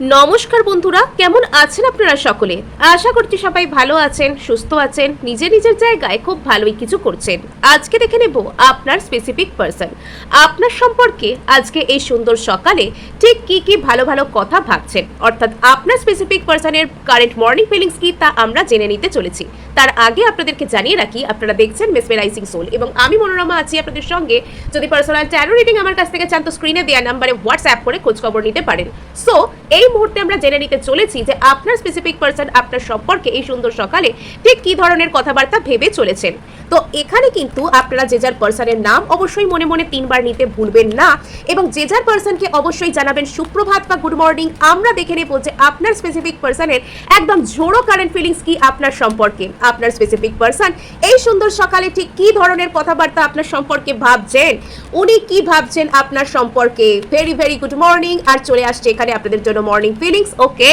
নমস্কার বন্ধুরা, কেমন আছেন আপনারা সকলে? আশা করছি সবাই ভালো আছেন, সুস্থ আছেন, নিজের নিজের জায়গায় খুব ভালোই কিছু করছেন। আজকে দেখে নেব আপনার স্পেসিফিক পারসন আপনার সম্পর্কে আজকে এই সুন্দর সকালে ঠিক কি কি ভালো ভালো কথা ভাবছেন, অর্থাৎ আপনার স্পেসিফিক পারসনের কারেন্ট মর্নিং ফিলিংস কি তা আমরা জেনে নিতে চলেছি। তার আগে আপনাদেরকে জানিয়ে রাখি, আপনারা দেখছেন মেসমেরাইজিং সোল এবং আমি মনোরমা আছি আপনাদের সঙ্গে। যদি পার্সোনাল ট্যারো রিডিং আমার কাছ থেকে চান তো স্ক্রিনে দেওয়া নাম্বারে হোয়াটসঅ্যাপ করে খোঁজখবর নিতে পারেন। সো এই মুহূর্তে আমরা জেনে নিতে চলেছি যে আপনার স্পেসিফিক পারসন আপনার সম্পর্কে এই সুন্দর সকালে ঠিক কি ধরনের কথাবার্তা ভেবে চলেছেন। তো এখানে কিন্তু আপনারা যে যার পারসনের নাম অবশ্যই মনে মনে 3 বার নিতে ভুলবেন না এবং যে যার পারসনকে অবশ্যই জানাবেন সুপ্রভাত বা গুড মর্নিং। আমরা দেখে নেব যে আপনার স্পেসিফিক পারসনের একদম ঝোড়ো কারেন্ট ফিলিংস কি আপনার সম্পর্কে। আপনার স্পেসিফিক পারসন এই সুন্দর সকালে ঠিক কি ধরনের কথাবার্তা আপনার সম্পর্কে ভাবছেন, উনি কি ভাবছেন আপনার সম্পর্কে। Very very good morning. আর চলে আসছে এখানে আপনাদের জন্য মর্নিং ফিলিংস। ওকে,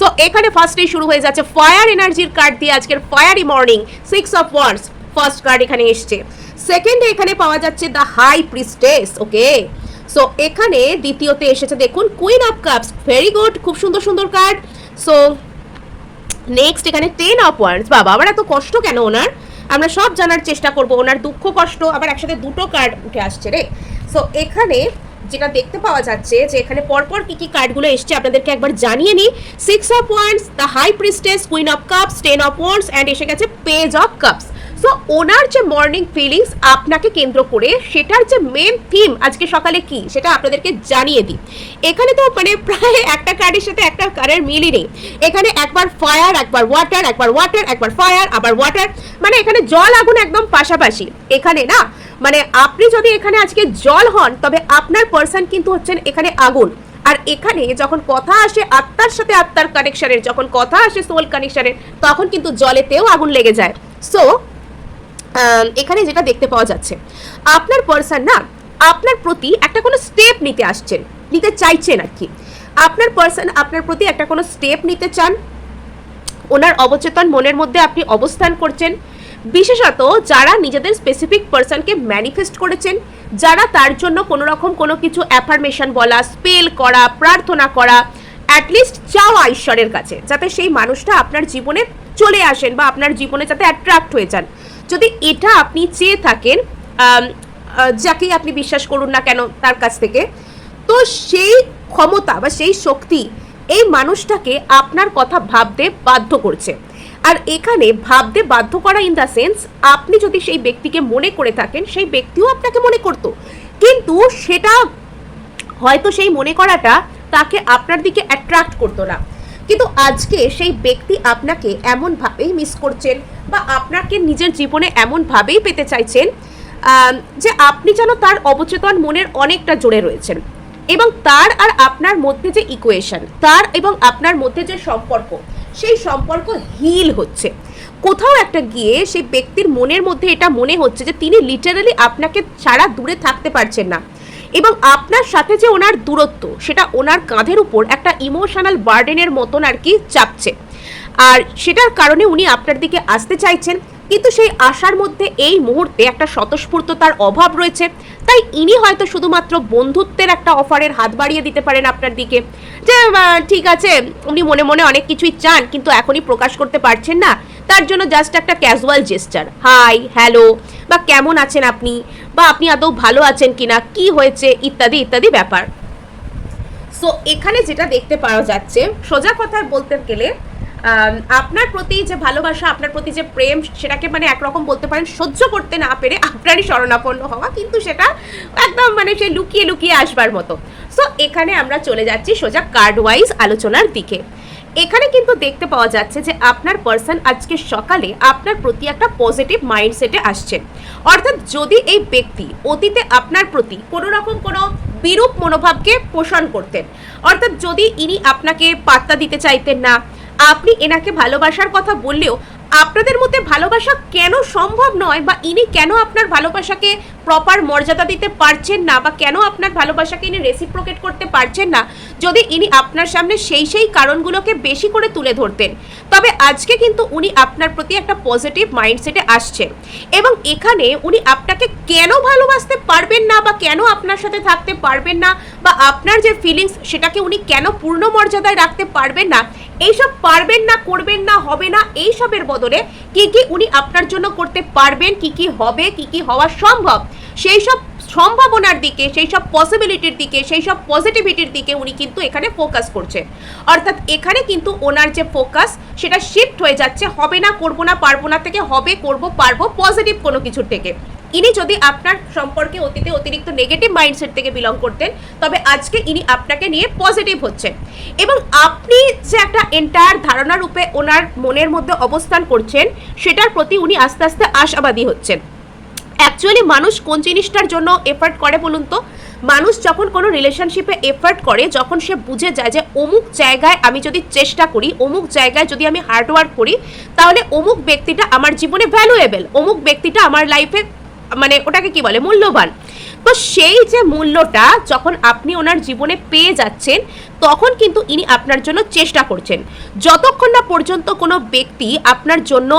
সো এখানে ফার্স্টেই শুরু হয়ে যাচ্ছে ফায়ার এনার্জির কার্ড দিয়ে আজকের fiery morning. 6 of wands first card এখানে এসছে। সেকেন্ডে এখানে পাওয়া যাচ্ছে the high priestess. Okay, so এখানে দ্বিতীয়তে এসেছে দেখুন queen of cups. Very good, খুব সুন্দর সুন্দর কার্ড। সো নেক্সট এখানে 10 অফ ওয়ান্ডস। বাবা, আবার এত কষ্ট কেন ওনার? আমরা সব জানার চেষ্টা করব। ওনার দুঃখ কষ্ট আবার একসাথে দুটো কার্ড উঠে আসছে রে। সো এখানে যেটা দেখতে পাওয়া যাচ্ছে যে এখানে পরপর কি কি কার্ডগুলো এসছে আপনাদেরকে একবার জানিয়ে নিই। 6 of wands, the high priestess, queen of cups, 10 of wands and এসে গেছে পেজ অফ কাপস। সো ওনার যে মর্নিং ফিলিংস আপনাকে কেন্দ্র করে সেটার যে মেন থিম আজকে সকালে কি সেটা আপনাদেরকে জানিয়ে দিই। এখানে তো মানে প্রায় একটা কার্ডের সাথে একটা কার্ডের মিলই নেই। এখানে একবার ফায়ার, একবার ওয়াটার, একবার ওয়াটার, একবার ফায়ার, আবার ওয়াটার, মানে এখানে জল আগুন একদম পাশাপাশি। এখানে না মানে আপনি যদি এখানে আজকে জল হন তবে আপনার পার্সন কিন্তু হচ্ছেন এখানে আগুন। আর এখানে যখন কথা আসে আত্মার সাথে আত্মার কানেকশনের, যখন কথা আসে সোল কানেকশনের, তখন কিন্তু জলেতেও আগুন লেগে যায়। সো এখানে যেটা দেখতে পাওয়া যাচ্ছে আপনার পার্সন না আপনার প্রতি একটা কোনো স্টেপ নিতে চাইছেন আর কি। আপনার পার্সন আপনার প্রতি একটা কোনো স্টেপ নিতে চান। ওনার অবচেতন মনের মধ্যে আপনি অবস্থান করছেন। বিশেষত যারা নিজেদের স্পেসিফিক পার্সনকে ম্যানিফেস্ট করেছেন, যারা তার জন্য কোনো রকম কোনো কিছু অ্যাফার্মেশন বলা, স্পেল করা, প্রার্থনা করা, অ্যাটলিস্ট চাওয়া ঈশ্বরের কাছে যাতে সেই মানুষটা আপনার জীবনে চলে আসেন বা আপনার জীবনে যাতে অ্যাট্রাক্ট হয়ে যান। যদি এটা আপনি চেয়ে থাকেন যাকেই আপনি বিশ্বাস করুন না কেন তার কাছ থেকে, তো সেই ক্ষমতা বা সেই শক্তি এই মানুষটাকে আপনার কথা ভাবতে বাধ্য করছে। আর এখানে ভাবতে বাধ্য করা ইন দ্য সেন্স, আপনি যদি সেই ব্যক্তিকে মনে করে থাকেন সেই ব্যক্তিও আপনাকে মনে করতো, কিন্তু সেটা হয়তো সেই মনে করাটা তাকে আপনার দিকে অ্যাট্রাক্ট করতো না। কিন্তু আজকে সেই ব্যক্তি আপনাকে এমনভাবেই মিস করছেন বা আপনাকে নিজের জীবনে এমনভাবেই পেতে চাইছেন যে আপনি যেন তার অবচেতন মনের অনেকটা জোরে রয়েছেন এবং তার আর আপনার মধ্যে যে ইকুয়েশন, তার এবং আপনার মধ্যে যে সম্পর্ক, সেই সম্পর্ক হিল হচ্ছে। কোথাও একটা গিয়ে সেই ব্যক্তির মনের মধ্যে এটা মনে হচ্ছে যে তিনি লিটারালি আপনাকে ছাড়া দূরে থাকতে পারছেন না এবং আপনার সাথে যে ওনার দূরত্ব সেটা ওনার কাঁধের উপর একটা ইমোশনাল বার্ডেনের মতন আর কি চাপছে। আর সেটার কারণে উনি আপনার দিকে আসতে চাইছেন, কিন্তু সেই আশার মধ্যে এই মুহূর্তে একটা স্বতঃস্ফূর্ততার অভাব রয়েছে। তাই ইনি হয়তো শুধুমাত্র বন্ধুত্বের একটা অফারের হাত বাড়িয়ে দিতে পারেন আপনার দিকে, যে ঠিক আছে উনি মনে মনে অনেক কিছুই চান কিন্তু এখনই প্রকাশ করতে পারছেন না, তার জন্য জাস্ট একটা ক্যাজুয়াল জেস্টার, হাই হ্যালো বা কেমন আছেন আপনি, বা আপনি আদৌ ভালো আছেন কিনা, কি হয়েছে ইত্যাদি ইত্যাদি ব্যাপার। সো এখানে যেটা দেখতে পাওয়া যাচ্ছে, সোজা কথা বলতে গেলে আপনার প্রতি যে ভালোবাসা, আপনার প্রতি যে প্রেম, সেটাকে মানে একরকম বলতে পারেন সহ্য করতে না পেরে আপনারই শরণাপন্ন হওয়া, কিন্তু সেটা একদম মানে সেই লুকিয়ে লুকিয়ে আসবার মতো। সো এখানে আমরা চলে যাচ্ছি সোজা কার্ড ওয়াইজ আলোচনার দিকে। এখানে কিন্তু দেখতে পাওয়া যাচ্ছে যে আপনার পার্সন আজকে সকালে আপনার প্রতি একটা পজিটিভ মাইন্ডসেটে আসছেন। অর্থাৎ যদি এই ব্যক্তি অতীতে আপনার প্রতি কোনো রকম কোনো বিরূপ মনোভাবকে পোষণ করতেন, অর্থাৎ যদি ইনি আপনাকে পাত্তা দিতে চাইতেন না, আপনি এনাকে ভালোবাসার কথা বললেও আপনাদের মধ্যে ভালোবাসা কেন সম্ভব নয়, বা ইনি কেন আপনার ভালোবাসাকে প্রপার মর্যাদা দিতে পারছেন না, বা কেন আপনার ভালোবাসাকে ইনি রেসিপ্রোকেট করতে পারছেন না, যদি ইনি আপনার সামনে সেই কারণগুলোকে বেশি করে তুলে ধরতেন, তবে আজকে কিন্তু উনি আপনার প্রতি একটা পজিটিভ মাইন্ডসেটে আসছেন। এবং এখানে উনি আপনাকে কেন ভালোবাসতে পারবেন না, বা কেন আপনার সাথে থাকতে পারবেন না, বা আপনার যে ফিলিংস সেটাকে উনি কেন পূর্ণ মর্যাদায় রাখতে পারবেন না, এইসব পারবেন না, করবেন না, হবে না, এইসবের বদলে কি কি উনি আপনার জন্য করতে পারবেন, কি কি হবে, কি কি হওয়া সম্ভব, সেই সব সম্ভাবনার দিকে, সেই সব পসিবিলিটির দিকে, সেই সব পজিটিভিটির দিকে উনি কিন্তু এখানে ফোকাস করছে। অর্থাৎ এখানে কিন্তু ওনার যে ফোকাস সেটা শিফট হয়ে যাচ্ছে হবে না, করবো না, পারবো না থেকে হবে, করব, পারবো, পজিটিভ কোনো কিছুর থেকে। ইনি যদি আপনার সম্পর্কে অতীতে অতিরিক্ত নেগেটিভ মাইন্ডসেট থেকে বিলং করতেন, তবে আজকে ইনি আপনাকে নিয়ে পজিটিভ হচ্ছেন। এবং আপনি যে একটা এন্টায়ার ধারণা রূপে ওনার মনের মধ্যে অবস্থান করছেন, সেটার প্রতি উনি আস্তে আস্তে আশাবাদী হচ্ছেন। অ্যাকচুয়ালি মানুষ কোন জিনিসটার জন্য এফার্ট করে বলুন তো? মানুষ যখন কোনো রিলেশনশিপে এফার্ট করে, যখন সে বুঝে যায় যে অমুক জায়গায় আমি যদি চেষ্টা করি, অমুক জায়গায় যদি আমি হার্ডওয়ার্ক করি, তাহলে অমুক ব্যক্তিটা আমার জীবনে ভ্যালুয়েবল, অমুক ব্যক্তিটা আমার লাইফে মানে ওটাকে কি বলে, মূল্যবান। তো সেই যে মূল্যটা যখন আপনি ওনার জীবনে পেয়ে যাচ্ছেন, তখন কিন্তু ইনি আপনার জন্য চেষ্টা করছেন। যতক্ষণ না পর্যন্ত কোনো ব্যক্তি আপনার জন্য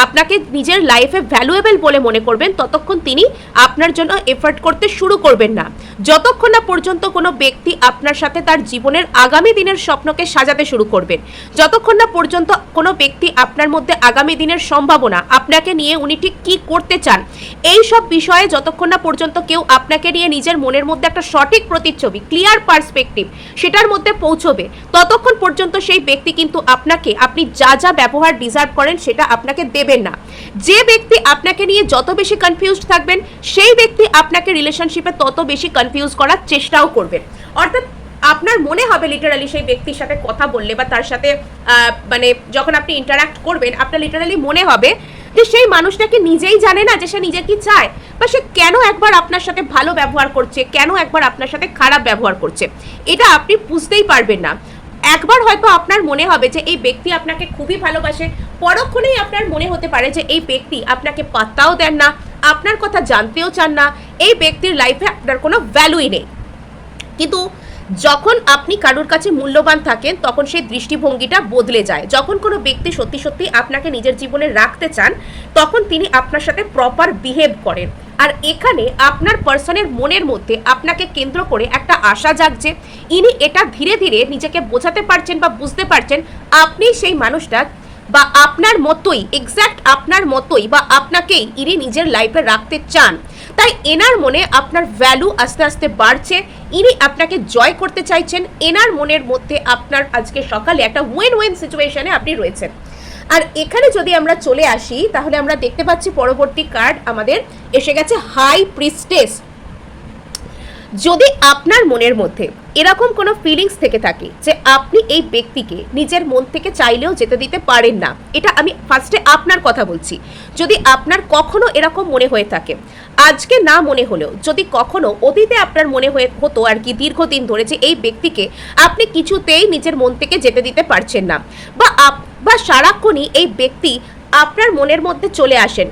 আপনাকে নিজের লাইফে ভ্যালুয়েবল বলে মনে করবেন, ততক্ষণ তিনি আপনার জন্য এফর্ট করতে শুরু করবেন না। যতক্ষণ না পর্যন্ত কোনো ব্যক্তি আপনার সাথে তার জীবনের আগামী দিনের স্বপ্নকে সাজাতে শুরু করবেন, যতক্ষণ না পর্যন্ত কোনো ব্যক্তি আপনার মধ্যে আগামী দিনের সম্ভাবনা, আপনাকে নিয়ে উনি ঠিক কী করতে চান, এই সব বিষয়ে যতক্ষণ না পর্যন্ত কেউ আপনাকে নিয়ে নিজের মনের মধ্যে একটা সঠিক প্রতিচ্ছবি, ক্লিয়ার পার্সপেক্টিভ সেটার মধ্যে পৌঁছবে, ততক্ষণ পর্যন্ত সেই ব্যক্তি কিন্তু আপনাকে, আপনি যা যা ব্যবহার ডিজার্ভ করেন সেটা আপনাকে দেবেন না। যে ব্যক্তি আপনাকে নিয়ে যত বেশি কনফিউজড থাকবেন, সেই ব্যক্তি আপনাকে রিলেশনশিপে তত বেশি কনফিউজ করার চেষ্টাও করবেন। অর্থাৎ আপনার মনে হবে লিটারালি সেই ব্যক্তির সাথে কথা বললে, বা তার সাথে মানে যখন আপনি ইন্টারাক্ট করবেন, আপনার লিটারালি মনে হবে যে সেই মানুষটাকে নিজেই জানে না যে সে নিজে কি চায়, বা সে কেন একবার আপনার সাথে ভালো ব্যবহার করছে, কেন একবার আপনার সাথে খারাপ ব্যবহার করছে, এটা আপনি বুঝতেই পারবেন না। একবার হয়তো আপনার মনে হবে যে এই ব্যক্তি আপনাকে খুবই ভালোবাসে, পরক্ষণেই আপনার মনে হতে পারে যে এই ব্যক্তি আপনাকে পাত্তাও দেন না, আপনার কথা জানতেও চান না, এই ব্যক্তির লাইফে আপনার কোনো ভ্যালুই নেই। কিন্তু যখন আপনি কারোর কাছে মূল্যবান থাকেন, তখন সেই দৃষ্টিভঙ্গিটা বদলে যায়। যখন কোনো ব্যক্তি সত্যি সত্যি আপনাকে নিজের জীবনে রাখতে চান, তখন তিনি আপনার সাথে প্রপার বিহেভ করেন। আর এখানে আপনার পার্সনের মনের মধ্যে আপনাকে কেন্দ্র করে একটা আশা জাগছে। ইনি এটা ধীরে ধীরে নিজেকে বোঝাতে পারছেন বা বুঝতে পারছেন আপনি সেই মানুষটা, বা আপনার মতোই, এক্স্যাক্ট আপনার মতোই বা আপনাকেই ইনি নিজের লাইফে রাখতে চান। তাই এনার মনে আপনার ভ্যালু আস্তে আস্তে বাড়ছে, ইনি আপনাকে জয় করতে চাইছেন। এনার মনের মধ্যে আপনার আজকে সকালে একটা উইন উইন সিচুয়েশনে আপনি রয়েছেন। আর এখানে যদি আমরা চলে আসি, তাহলে আমরা দেখতে পাচ্ছি পরবর্তী কার্ড আমাদের এসে গেছে হাই প্রিস্টেস। যদি আপনার মনের মধ্যে এরকম কোনো ফিলিংস থেকে থাকে যে আপনি এই ব্যক্তিকে নিজের মন থেকে চাইলেও যেতে দিতে পারেন না, এটা আমি ফার্স্টে আপনার কথা বলছি, যদি আপনার কখনো এরকম মনে হয়ে থাকে, আজকে না মনে হলেও যদি কখনো অতীতে আপনার মনে হতো আর কি দীর্ঘদিন ধরে, যে এই ব্যক্তিকে আপনি কিছুতেই নিজের মন থেকে যেতে দিতে পারছেন না, বা সারাক্ষণই এই ব্যক্তি আপনার মনের মধ্যে চলে আসেন,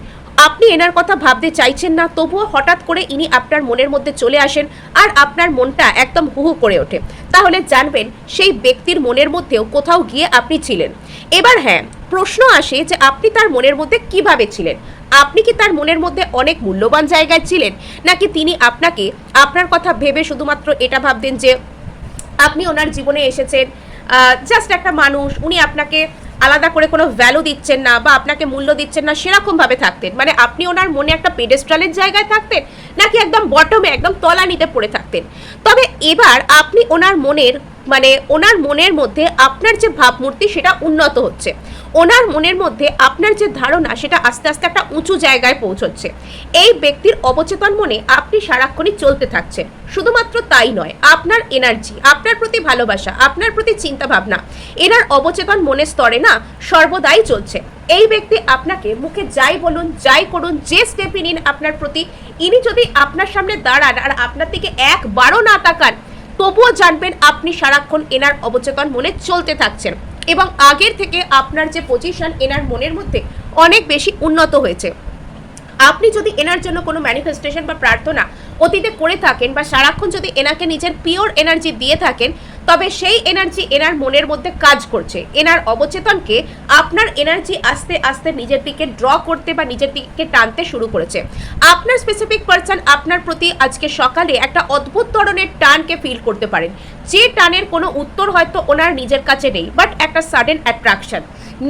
আপনি এনার কথা ভাবতে চাইছেন না, তবুও হঠাৎ করে ইনি আপনার মনের মধ্যে চলে আসেন আর আপনার মনটা একদম হুহু করে ওঠে, তাহলে জানবেন সেই ব্যক্তির মনের মধ্যেও কোথাও গিয়ে আপনি ছিলেন। এবার হ্যাঁ, প্রশ্ন আসে যে আপনি তার মনের মধ্যে কিভাবে ছিলেন? আপনি কি তার মনের মধ্যে অনেক মূল্যবান জায়গায় ছিলেন, নাকি তিনি আপনাকে আপনার কথা ভেবে শুধুমাত্র এটা ভাবতেন যে আপনি ওনার জীবনে এসেছেন জাস্ট একটা মানুষ, উনি আপনাকে আলাদা করে কোনো ভ্যালু দিচ্ছেন না বা আপনাকে মূল্য দিচ্ছেন না, সেরকমভাবে থাকতেন? মানে আপনি ওনার মনে একটা পেডেস্ট্রালের জায়গায় থাকতেন, নাকি একদম বটমে, একদম তলানিতে পড়ে থাকতেন? তবে এবার আপনি ওনার মনের মধ্যে আপনার যে ভাবমূর্তি সেটা উন্নত হচ্ছে, ওনার মনের মধ্যে আপনার যে ধারণা সেটা আস্তে আস্তে একটা উঁচু জায়গায় পৌঁছচ্ছে। এই ব্যক্তির অবচেতন মনে আপনি সারাক্ষণই চলতে থাকছেন। শুধুমাত্র তাই নয়, আপনার এনার্জি, আপনার প্রতি ভালোবাসা, আপনার প্রতি চিন্তা ভাবনা এনার অবচেতন মনের স্তরে না সর্বদাই চলছে। এই ব্যক্তি আপনাকে মুখে যাই বলুন, যাই করুন, যে স্টেপই নিন আপনার প্রতি, ইনি যদি আপনার সামনে দাঁড়ান আর আপনার দিকে একবারও না তাকান, তবুও জানবেন আপনি সারাক্ষণ এনার অবচেতন মনে চলতে থাকছেন, এবং আগের থেকে আপনার যে পজিশন এনার মনের মধ্যে অনেক বেশি উন্নত হয়েছে। আপনি যদি এনার জন্য কোনো ম্যানিফেস্টেশন বা প্রার্থনা অতীতে করে থাকেন বা সারাক্ষণ যদি এনাকে নিজের পিওর এনার্জি দিয়ে থাকেন, তবে সেই এনার্জি এনার মনের মধ্যে কাজ করছে। এনার অবচেতনকে আপনার এনার্জি আস্তে আস্তে নিজের দিকে ড্র করতে বা নিজের দিকে টানতে শুরু করেছে। আপনার স্পেসিফিক পার্সন আপনার প্রতি আজকে সকালে একটা অদ্ভুত ধরনের টানকে ফিল করতে পারেন, যে টানের কোনো উত্তর হয়তো ওনার নিজের কাছে নেই, বাট একটা সাডেন অ্যাট্রাকশন।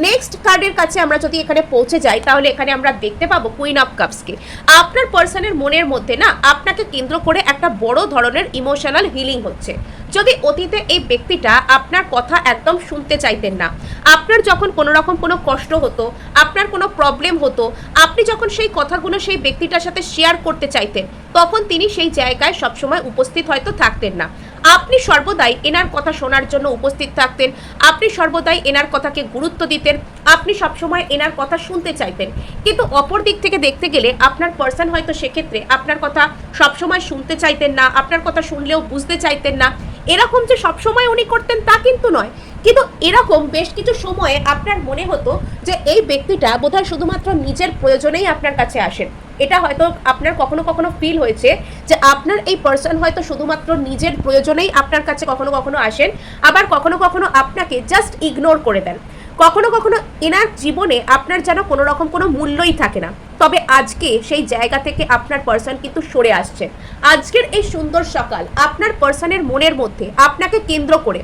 নেক্সট কার্ডের কাছে আমরা যদি এখানে পৌঁছে যাই, তাহলে এখানে আমরা দেখতে পাবো কুইন অফ কাপসকে। আপনার পার্সনের মনের মধ্যে না আপনাকে কেন্দ্র করে একটা বড় ধরনের ইমোশনাল হিলিং হচ্ছে। যদি অতীতে এই ব্যক্তিটা আপনার কথা একদম শুনতে চাইতেন না, আপনার যখন কোনো রকম কোনো কষ্ট হতো, আপনার কোনো প্রবলেম হতো, আপনি যখন সেই কথাগুলো সেই ব্যক্তিটার সাথে শেয়ার করতে চাইতেন, তখন তিনি সেই জায়গায় সবসময় উপস্থিত হয়তো থাকতেন না। আপনি সর্বদাই এনার কথা শোনার জন্য উপস্থিত থাকতেন, আপনি সর্বদাই এনার কথাকে গুরুত্ব দিতেন, আপনি সবসময় এনার কথা শুনতে চাইতেন। কিন্তু অপর দিক থেকে দেখতে গেলে আপনার পার্সন হয়তো সেক্ষেত্রে আপনার কথা সবসময় শুনতে চাইতেন না, আপনার কথা শুনলেও বুঝতে চাইতেন না। এরকম যে সবসময় উনি করতেন তা কিন্তু নয়, কিন্তু এরকম বেশ কিছু সময়ে আপনার মনে হতো যে এই ব্যক্তিটা বোধহয় শুধুমাত্র নিজের প্রয়োজনেই আপনার কাছে আসেন। এটা হয়তো আপনার কখনো কখনো ফিল হয়েছে যে আপনার এই পার্সন হয়তো শুধুমাত্র নিজের প্রয়োজনেই আপনার কাছে কখনো কখনো আসেন, আবার কখনো কখনো আপনাকে জাস্ট ইগনোর করে দেন। কখনো কখনো এনার জীবনে আপনার যেন কোনো রকম কোনো মূল্যই থাকে না। তবে আজকে সেই জায়গা থেকে আপনার পার্সন কিন্তু সরে আসছে। আজকের এই সুন্দর সকাল আপনার পার্সনের মনের মধ্যে আপনাকে কেন্দ্র করে,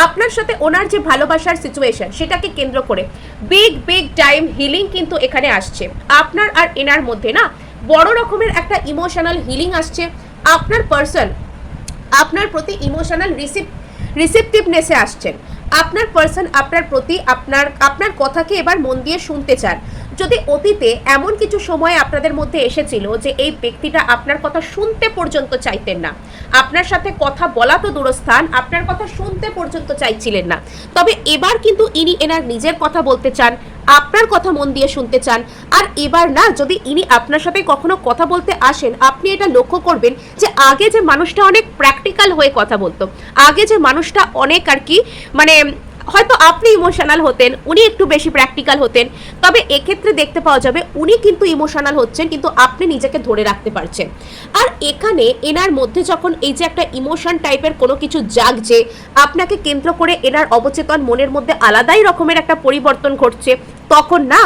আপনার সাথে ওনার যে ভালোবাসার সিচুয়েশন সেটাকে কেন্দ্র করে বিগ টাইম হিলিং কিন্তু এখানে আসছে। আপনার আর এনার মধ্যে না বড় রকমের একটা ইমোশনাল হিলিং আসছে। আপনার পার্সন আপনার প্রতি ইমোশনাল রিসেপটিভনেসে আসছেন। আপনার পার্সন আপনার প্রতি আপনার কথাকে এবার মন দিয়ে শুনতে চান। যদি অতীতে এমন কিছু সময় আপনাদের মধ্যে এসেছিল যে এই ব্যক্তিটা আপনার কথা শুনতে পর্যন্ত চাইতেন না, আপনার সাথে কথা বলা তো দূরস্থান, আপনার কথা শুনতে পর্যন্ত চাইছিলেন না, তবে এবার কিন্তু ইনি এনার নিজের কথা বলতে চান, আপনার কথা মন দিয়ে শুনতে চান। আর এবার না যদি ইনি আপনার সাথে কখনো কথা বলতে আসেন, আপনি এটা লক্ষ্য করবেন যে আগে যে মানুষটা অনেক প্র্যাকটিক্যাল হয়ে কথা বলতো, আগে যে মানুষটা অনেক আর কি মানে হয়তো আপনি ইমোশনাল হতেন, উনি একটু বেশি প্র্যাকটিক্যাল হতেন, তবে এক্ষেত্রে দেখতে পাওয়া যাবে উনি কিন্তু ইমোশনাল হচ্ছেন, কিন্তু আপনি নিজেকে ধরে রাখতে পারছেন। আর এখানে এনার মধ্যে যখন এই যে একটা ইমোশন টাইপের কোনো কিছু জাগছে, আপনাকে কেন্দ্র করে এনার অবচেতন মনের মধ্যে আলাদাই রকমের একটা পরিবর্তন ঘটছে, তখন না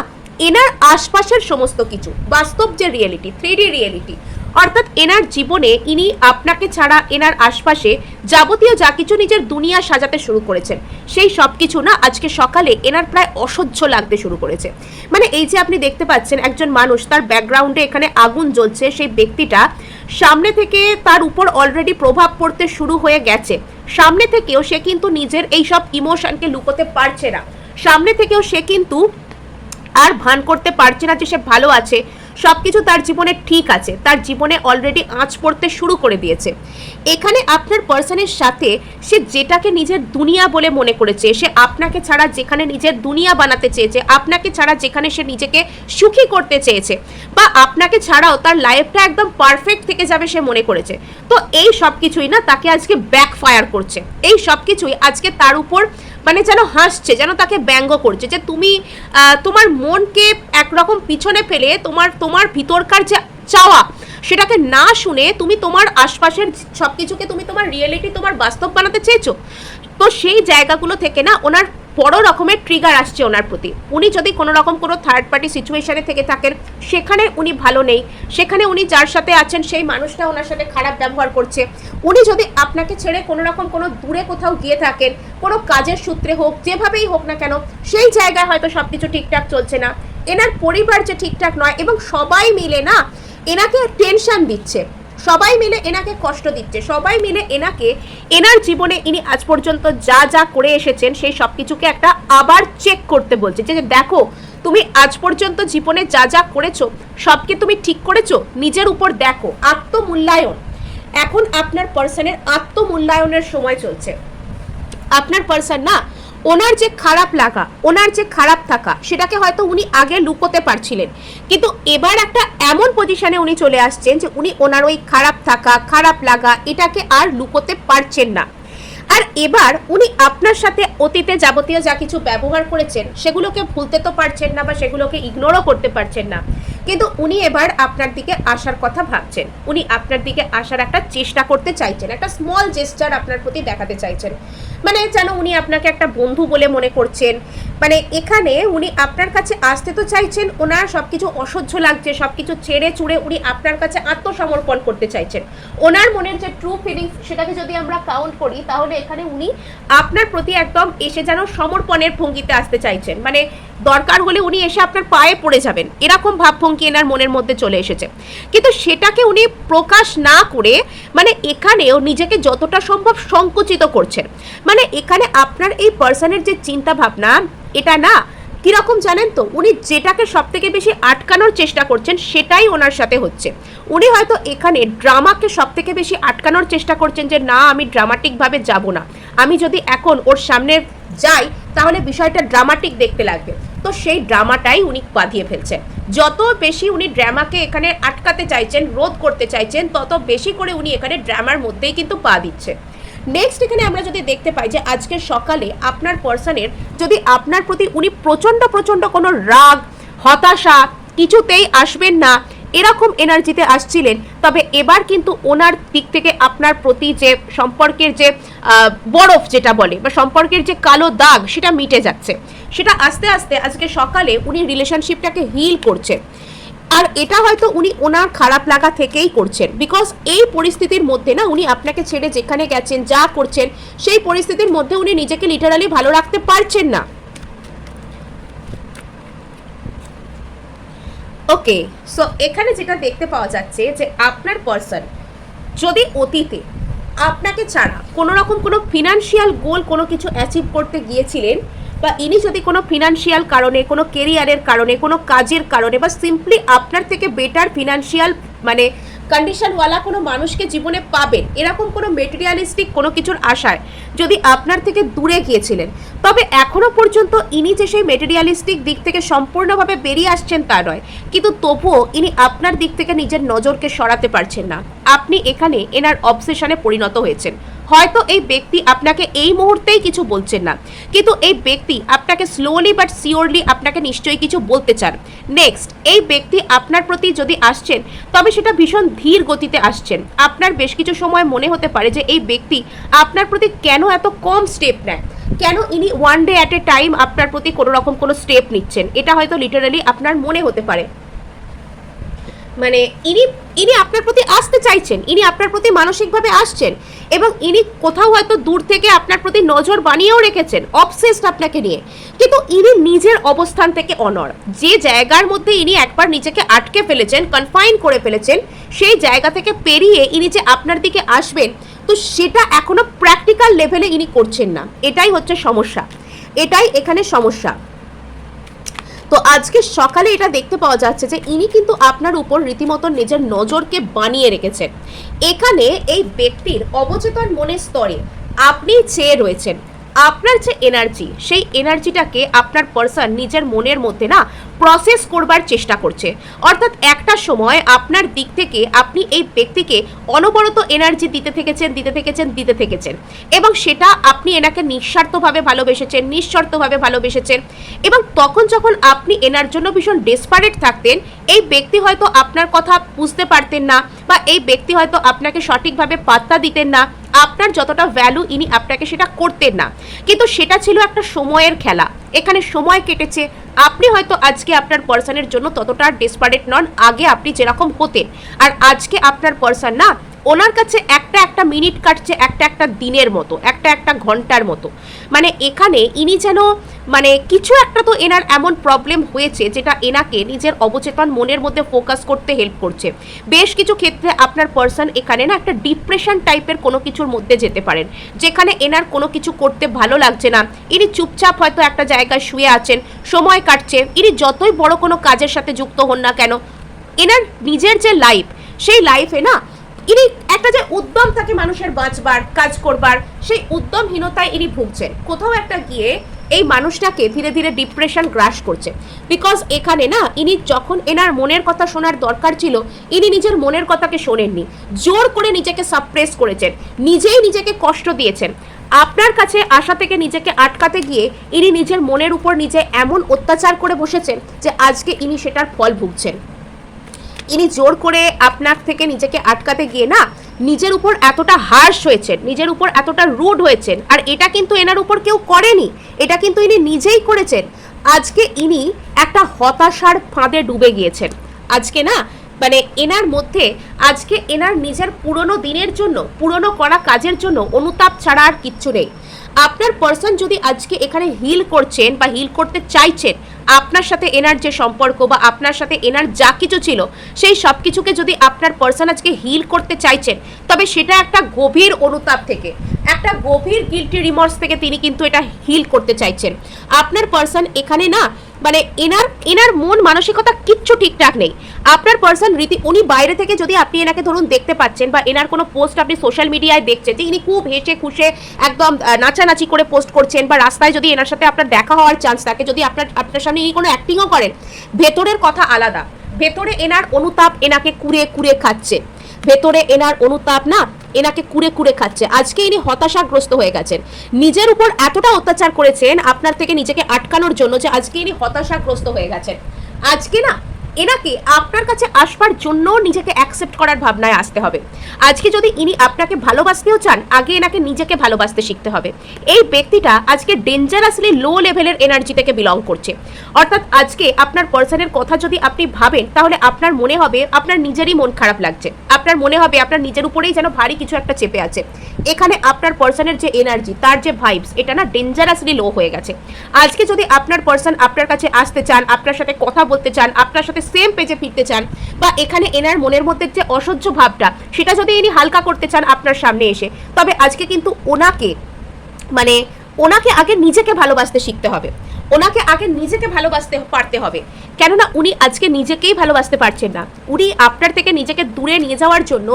এনার আশপাশের সমস্ত কিছু বাস্তব যে রিয়েলিটি, 3D রিয়েলিটি, অর্থাৎ এনার জীবনে ইনি আপনাকে ছাড়া এনার আশপাশে যাবতীয় যা কিছু নিজের দুনিয়া সাজাতে শুরু করেছেন, সেই সব কিছু না আজকে সকালে এনার প্রায় অসহ্য লাগতে শুরু করেছে। মানে এই যে আপনি দেখতে পাচ্ছেন একজন মানুষ, তার ব্যাকগ্রাউন্ডে এখানে আগুন জ্বলছে, সেই ব্যক্তিটা সামনে থেকে তার উপর অলরেডি প্রভাব পড়তে শুরু হয়ে গেছে। সামনে থেকেও সে কিন্তু নিজের এই সব ইমোশনকে লুকোতে পারছে না, সামনে থেকেও সে কিন্তু আর ভান করতে পারছে না যে সে ভালো আছে, সবকিছু তার জীবনে ঠিক আছে, তার জীবনে অলরেডি আঁচ পড়তে শুরু করে দিয়েছে। এখানে আপনার পার্সনের সাথে সে যেটাকে নিজের দুনিয়া বলে মনে করেছে, সে আপনাকে ছাড়া যেখানে নিজের দুনিয়া বানাতে চেয়েছে, আপনাকে ছাড়া যেখানে সে নিজেকে সুখী করতে চেয়েছে, বা আপনাকে ছাড়াও তার লাইফটা একদম পারফেক্ট থেকে যাবে সে মনে করেছে, তো এই সব কিছুই না তাকে আজকে ব্যাকফায়ার করছে। এই সব কিছুই আজকে তার উপর মানে যেন হাসছে, যেন তাকে ব্যঙ্গ করছে যে তুমি তোমার মনকে একরকম পিছনে ফেলে তোমার ভিতরকার যে চাওয়া সেটাকে না শুনে তুমি তোমার আশপাশের সব কিছুকে তুমি তোমার রিয়েলিটি, তোমার বাস্তব বানাতে চেয়েছো। তো সেই জায়গাগুলো থেকে না ওনার বড় রকমের ট্রিগার আসছে ওনার প্রতি। উনি যদি কোনো রকম কোনো থার্ড পার্টি সিচুয়েশনে থেকে থাকেন, সেখানে উনি ভালো নেই, সেখানে উনি যার সাথে আছেন সেই মানুষটা ওনার সাথে খারাপ ব্যবহার করছে। উনি যদি আপনাকে ছেড়ে কোনো রকম কোনো দূরে কোথাও গিয়ে থাকেন, কোনো কাজের সূত্রে হোক, যেভাবেই হোক না কেন, সেই জায়গায় হয়তো সব কিছু ঠিকঠাক চলছে না, এনার পরিবার যে ঠিকঠাক নয়, এবং সবাই মিলে না এনাকে টেনশন দিচ্ছে, সবাই মিলে এনাকে কষ্ট দিচ্ছে, সবাই মিলে এনাকে এনার জীবনে ইনি আজ পর্যন্ত যা যা করে এসেছেন সেই সব কিছুকে একটা আবার চেক করতে বলছে যে দেখো তুমি আজ পর্যন্ত জীবনে যা যা করেছো সবকে তুমি ঠিক করেছো, নিজের উপর দেখো। আত্মমূল্যায়ন, এখন আপনার পার্সনের আত্মমূল্যায়নের সময় চলছে। আপনার পার্সন না ওনার যে খারাপ লাগা, ওনার যে খারাপ থাকা, সেটাকে হয়তো উনি আগে লুকোতে পারছিলেন, কিন্তু এবার একটা এমন পজিশনে উনি চলে আসছেন যে উনি ওনার ওই খারাপ থাকা, খারাপ লাগা এটাকে আর লুকোতে পারছেন না। আর এবার উনি আপনার সাথে অতীতে যাবতীয় যা কিছু ব্যবহার করেছেন সেগুলোকে ভুলতে তো পারছেন না বা সেগুলোকে ইগনোরও করতে পারছেন না, কিন্তু উনি এবার আপনার দিকে আসার কথা ভাবছেন, উনি আপনার দিকে আসার একটা চেষ্টা করতে চাইছেন, একটা স্মল জেস্টার আপনার প্রতি দেখাতে চাইছেন, মানে যেন উনি আপনাকে একটা বন্ধু বলে মনে করছেন। মানে এখানে উনি আপনার কাছে আসতে তো চাইছেন, ওনার সব কিছু অসহ্য লাগছে, সব কিছু ছেড়ে চুড়ে উনি আপনার কাছে আত্মসমর্পণ করতে চাইছেন। ওনার মনের যে ট্রু ফিলিংস সেটাকে যদি আমরা কাউন্ট করি তাহলে এখানে উনি আপনার প্রতি একদম এসে যেন সমর্পণের ভঙ্গিতে আসতে চাইছেন, মানে দরকার হলে উনি এসে আপনার পায়ে পড়ে যাবেন, এরকম ভাবভঙ্গি এনার মনের মধ্যে চলে এসেছে। কিন্তু সেটাকে উনি প্রকাশ না করে মানে এখানেও নিজেকে যতটা সম্ভব সংকুচিত করছেন। মানে এখানে আপনার এই পার্সনের যে চিন্তা ভাবনা এটা না কিরকম জানেন তো, উনি যেটাকে সব থেকে বেশি আটকানোর চেষ্টা করছেন সেটাই ওনার সাথে হচ্ছে। উনি হয়তো এখানে ড্রামাকে সব থেকে বেশি আটকানোর চেষ্টা করছেন যে না আমি ড্রামাটিকভাবে যাব না, আমি যদি এখন ওর সামনে যাই তাহলে বিষয়টা ড্রামাটিক দেখতে লাগবে, তো সেই ড্রামাটাই উনি বাঁধিয়ে ফেলছেন। যত বেশি উনি ড্রামাকে এখানে আটকাতে চাইছেন, রোধ করতে চাইছেন, তত বেশি করে উনি এখানে ড্রামার মধ্যেই কিন্তু পা দিচ্ছে। নেক্সট এখানে আমরা যদি দেখতে পাই যে আজকে সকালে আপনার পার্সনের যদি আপনার প্রতি উনি প্রচণ্ড প্রচণ্ড কোনো রাগ হতাশা কিছুতেই আসবেন না এরকম এনার্জিতে আসছিলেন, তবে এবার কিন্তু ওনার দিক থেকে আপনার প্রতি যে সম্পর্কের যে বরফ যেটা বলে বা সম্পর্কের যে কালো দাগ সেটা মিটে যাচ্ছে, সেটা আস্তে আস্তে আজকে সকালে উনি রিলেশনশিপটাকে হিল করছে। আর এটা হয়তো উনি ওনার খারাপ লাগা থেকেই করছেন, বিকজ এই পরিস্থিতির মধ্যে না উনি আপনাকে ছেড়ে যেখানে গেছেন যা করছেন সেই পরিস্থিতির মধ্যে উনি নিজেকে লিটারালি ভালো রাখতে পারছেন না। ওকে, সো এখানে যেটা দেখতে পাওয়া যাচ্ছে যে আপনার পার্সন যদি অতীতে আপনাকে ছাড়া কোনো রকম কোনো ফিনান্সিয়াল গোল কোনো কিছু অ্যাচিভ করতে গিয়েছিলেন, বা ইনি যদি কোনো ফিনান্সিয়াল কারণে কোনো কেরিয়ারের কারণে কোনো কাজের কারণে বা সিম্পলি আপনার থেকে বেটার ফিনান্সিয়াল মানে কন্ডিশনওয়ালা কোনো মানুষকে জীবনে পাবেন এরকম কোনো মেটেরিয়ালিস্টিক কোনো কিছুর আশায় যদি আপনার থেকে দূরে গিয়েছিলেন, তবে এখনও পর্যন্ত ইনি যে সেই মেটেরিয়ালিস্টিক দিক থেকে সম্পূর্ণভাবে বেরিয়ে আসছেন তা নয়, কিন্তু তবুও ইনি আপনার দিক থেকে নিজের নজরকে সরাতে পারছেন না। আপনি এখানে এনার অবসেশনে পরিণত হয়েছেন। হয়তো এই ব্যক্তি আপনাকে এই মুহূর্তেই কিছু বলছেন না, কিন্তু এই ব্যক্তি আপনাকে স্লোলি বাট সিওরলি আপনাকে নিশ্চয়ই কিছু বলতে চান। নেক্সট, এই ব্যক্তি আপনার প্রতি যদি আসছেন তবে সেটা ভীষণ ধীর গতিতে আসছেন। আপনার বেশ কিছু সময় মনে হতে পারে যে এই ব্যক্তি আপনার প্রতি কেন এত কম স্টেপ নেয়, কেন ইনি one day at a time আপনার প্রতি কোনো রকম কোনো স্টেপ নিচ্ছেন, এটা হয়তো লিটারালি আপনার মনে হতে পারে। মানে ইনি আপনার প্রতি আসতে চাইছেন, ইনি আপনার প্রতি মানসিকভাবে আসছেন এবং ইনি কোথাও হয়তো দূর থেকে আপনার প্রতি নজর বানিয়েও রেখেছেন অবসেসড আপনাকে নিয়ে, কিন্তু ইনি নিজের অবস্থান থেকে অনড়। যে জায়গার মধ্যে ইনি একবার নিজেকে আটকে ফেলেছেন, কনফাইন করে ফেলেছেন, সেই জায়গা থেকে পেরিয়ে ইনি যে আপনার দিকে আসবেন তো সেটা এখনো প্র্যাকটিক্যাল লেভেলে ইনি করছেন না, এটাই হচ্ছে সমস্যা, এটাই এখানে সমস্যা। তো আজকে সকালে এটা দেখতে পাওয়া যাচ্ছে যে ইনি কিন্তু আপনার উপর রীতিমতো নিজের নজরকে বানিয়ে রেখেছেন। এখানে এই ব্যক্তির অবচেতন মনের স্তরে আপনি চেয়ে রয়েছেন, আপনার যে এনার্জি সেই এনার্জিটাকে আপনার পার্সন নিজের মনের মধ্যে না প্রসেস করবার চেষ্টা করছে। অর্থাৎ একটা সময় আপনার দিক থেকে আপনি এই ব্যক্তিকে অনবরত এনার্জি দিতে থেকেছেন এবং সেটা আপনি এনাকে নিঃস্বার্থভাবে ভালোবেসেছেন, নিঃশর্তভাবে ভালোবেসেছেন, এবং তখন যখন আপনি এনার জন্য ভীষণ ডেসপারেট থাকতেন এই ব্যক্তি হয়তো আপনার কথা বুঝতে পারতেন না বা এই ব্যক্তি হয়তো আপনাকে সঠিকভাবে পাত্তা দিতেন না, আপনার যতটা ভ্যালু ইনি আপনাকে সেটা করতেন না, কিন্তু সেটা ছিল একটা সময়ের খেলা। এখানে সময় কেটেছে, আপনি হয়তো আজকে আপনার পার্সনের জন্য ততটা ডেসপারেট নন আগে আপনি যেরকম হতেন, আর আজকে আপনার পার্সন না ওনার কাছে একটা মিনিট কাটছে একটা দিনের মতো, একটা ঘন্টার মতো। মানে এখানে ইনি যেন মানে কিছু একটা তো এনার এমন প্রবলেম হয়েছে যেটা এনাকে নিজের অবচেতন মনের মধ্যে ফোকাস করতে হেল্প করছে। বেশ কিছু ক্ষেত্রে আপনার পার্সন এখানে না একটা ডিপ্রেশন টাইপের কোনো কিছুর মধ্যে যেতে পারেন, যেখানে এনার কোনো কিছু করতে ভালো লাগছে না, ইনি চুপচাপ হয়তো একটা জায়গায় শুয়ে আছেন, সময় কাটছে, ইনি যতই বড় কোনো কাজের সাথে যুক্ত হন না কেন এনার নিজের যে লাইফ সেই লাইফে না ইনি একটা যে উদ্যম থাকে মানুষের বাঁচবার কাজ করবার সেই উদ্যমহীনতায় ইনি ভুগছেন। কোথাও একটা গিয়ে এই মানুষটাকে ধীরে ধীরে ডিপ্রেশন গ্রাস করছে, বিকজ এখানে না ইনি যখন এনার মনের কথা শোনার দরকার ছিল ইনি নিজের মনের কথাকে শোনেননি, জোর করে নিজেকে সাপ্রেস করেছেন, নিজেই নিজেকে কষ্ট দিয়েছেন। আপনার কাছে আশা থেকে নিজেকে আটকাতে গিয়ে ইনি নিজের মনের উপর নিজে এমন অত্যাচার করে বসেছেন যে আজকে ইনি সেটার ফল ভুগছেন। ইনি জোর করে আপনার থেকে নিজেকে আটকাতে গিয়ে না নিজের উপর এতটা হার্শ হয়েছেন, নিজের উপর এতটা রুড হয়েছেন, আর এটা কিন্তু এনার উপর কেউ করেনি, এটা কিন্তু ইনি নিজেই করেছেন। আজকে ইনি একটা হতাশার ফাঁদে ডুবে গিয়েছেন। আজকে না মানে এনার মধ্যে আজকে এনার নিজের পুরনো দিনের জন্য, পুরনো করা কাজের জন্য অনুতাপ ছাড়া আর কিচ্ছু নেই। আপনার পার্সন যদি আজকে এখানে হিল করছেন বা হিল করতে চাইছেন, আপনার সাথে এনার যে সম্পর্ক বা আপনার সাথে এনার যা কিছু ছিল সেই সব কিছুকে যদি আপনার পার্সন আজকে হিল করতে চাইছেন, তবে সেটা একটা গভীর অনুতাপ থেকে, একটা গভীর গিল্টি রিমর্স থেকে তিনি কিন্তু এটা হিল করতে চাইছেন। আপনার পার্সন এখানে না মানে এনার মন মানসিকতা কিচ্ছু ঠিকঠাক নেই। আপনার পার্সন উনি বাইরে থেকে যদি আপনি এনাকে ধরুন দেখতে পাচ্ছেন বা এনার কোনো পোস্ট আপনি সোশ্যাল মিডিয়ায় দেখছেন যে ইনি খুব হেসে খুশে একদম নাচানাচি করে পোস্ট করছেন, বা রাস্তায় যদি এনার সাথে আপনার দেখা হওয়ার চান্স থাকে, যদি আপনার সামনে ইনি কোনো অ্যাক্টিংও করেন, ভেতরের কথা আলাদা। ভেতরে এনার অনুতাপ এনাকে কুড়ে কুড়ে খাচ্ছে, ভেতরে এনার অনুতাপ না এনাকে কুড়ে কুড়ে খাচ্ছে। আজকে ইনি হতাশাগ্রস্ত হয়ে গেছেন, নিজের উপর এতটা অত্যাচার করেছেন আপনার থেকে নিজেকে আটকানোর জন্য যে আজকে ইনি হতাশাগ্রস্ত হয়ে গেছেন। আজকে না এনাকে আপনার কাছে আসবার জন্য নিজেকে অ্যাকসেপ্ট করার ভাবনায় আসতে হবে। আজকে যদি ইনি আপনাকে ভালোবাসতেও চান, আগে এনাকে নিজেকে ভালোবাসতে শিখতে হবে। এই ব্যক্তিটা আজকে ডেঞ্জারাসলি লো লেভেলের এনার্জি থেকে বিলং করছে। অর্থাৎ আজকে আপনার পার্সনের কথা যদি আপনি ভাবেন, তাহলে আপনার মনে হবে আপনার নিজেরই মন খারাপ লাগছে, আপনার মনে হবে আপনার নিজের উপরেই যেন ভারী কিছু একটা চেপে আছে। এখানে আপনার পার্সনের যে এনার্জি, তার যে ভাইবস, এটা না ডেঞ্জারাসলি লো হয়ে গেছে। আজকে যদি আপনার পার্সন আপনার কাছে আসতে চান, আপনার সাথে কথা বলতে চান, আপনার সাথে সেম পেজে ফিরতে চান, বা এখানে এনার মনের মধ্যে যে অসহ্য ভাবটা সেটা যদি ইনি হালকা করতে চান আপনার সামনে এসে, তবে আজকে কিন্তু ওনাকে আগে নিজেকে ভালোবাসতে শিখতে হবে, ওনাকে আগে নিজেকে ভালোবাসতে পারতে হবে। কেননা উনি আজকে নিজেকেই ভালোবাসতে পারছেন না। উনি আপনার থেকে নিজেকে দূরে নিয়ে যাওয়ার জন্য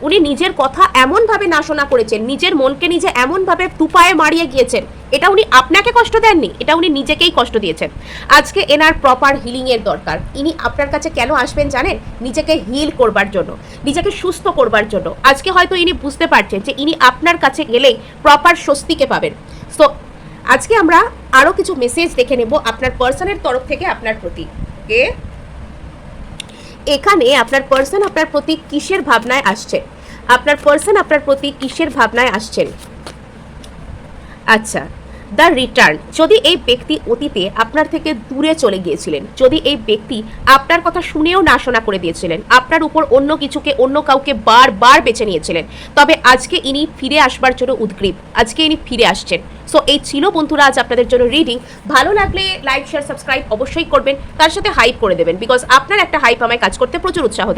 উনি নিজের কথা এমনভাবে না শোনা করেছেন, নিজের মনকে নিজে এমনভাবে দুপায়ে মারিয়ে গিয়েছেন, এটা উনি আপনাকে কষ্ট দেননি, এটা উনি নিজেকেই কষ্ট দিয়েছেন। আজকে এনার প্রপার হিলিংয়ের দরকার। ইনি আপনার কাছে কেন আসবেন জানেন? নিজেকে হিল করবার জন্য, নিজেকে সুস্থ করবার জন্য। আজকে হয়তো ইনি বুঝতে পারছেন যে ইনি আপনার কাছে গেলেই প্রপার স্বস্তিকে পাবেন। সো আজকে আমরা আরো কিছু মেসেজ দেখে নেব আপনার পার্সনের তরফ থেকে আপনার প্রতি। এখানে আপনার পার্সন আপনার প্রতি কিসের ভাবনায় আসছে, আপনার পার্সন আপনার প্রতি কিসের ভাবনায় আসছেন? আচ্ছা, দ্য রিটার্ন। যদি এই ব্যক্তি অতীতে আপনার থেকে দূরে চলে গিয়েছিলেন, যদি এই ব্যক্তি আপনার কথা শুনেও না শোনা করে দিয়েছিলেন, আপনার উপর অন্য কিছুকে অন্য কাউকে বারবার বেছে নিয়েছিলেন, তবে আজকে ইনি ফিরে আসবার জন্য উদ্গ্রীব। আজকে ইনি ফিরে আসছেন। সো এই ছিল বন্ধুরা আজ আপনাদের জন্য রিডিং। ভালো লাগলে লাইক শেয়ার সাবস্ক্রাইব অবশ্যই করবেন, তার সাথে হাইপ করে দেবেন, বিকজ আপনার একটা হাইপ আমায় কাজ করতে প্রচুর উৎসাহ দেয়।